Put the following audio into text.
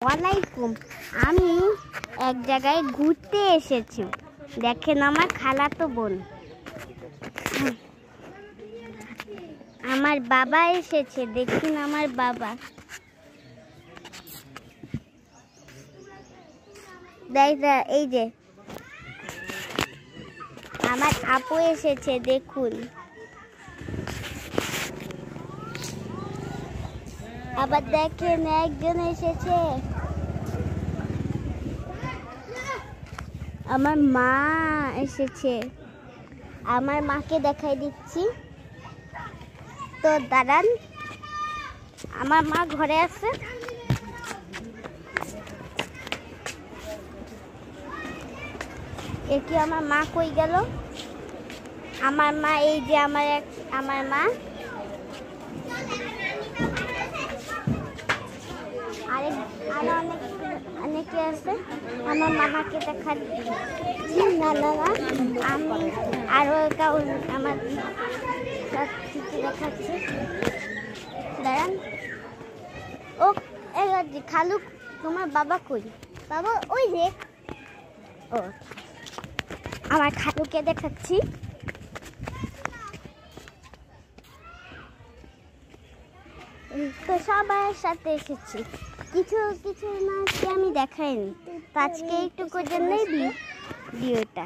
ওয়ালাইকুম। আমি এক জায়গায় ঘুরতে এসেছি। দেখেন আমার খালাতো বোন, আমার বাবা এসেছে। দেখুন আমার বাবা, এই যে আমার আপু এসেছে। দেখুন আবার দেখেন একজন এসেছে, আমার মা এসেছে। আমার মাকে দেখাই দিচ্ছি তো, দাঁড়ান। আমার মা ঘরে আছে। কি আমার মা কই গেল? আমার মা এই যে আমার মা। আরো অনেকে আছে। আমার মামাকে দেখাচ্ছি। না আমি আরো আমার দেখাচ্ছি। দাঁড়ান। ও খালু, তোমার বাবা কই? বাবা ওই যে। ও, আমার খালুকে দেখাচ্ছি। তো সবার সাথে এসেছি। কিছু মাছকে আমি দেখাইনি, তো আজকে একটু করে নেই ভিডিওটা।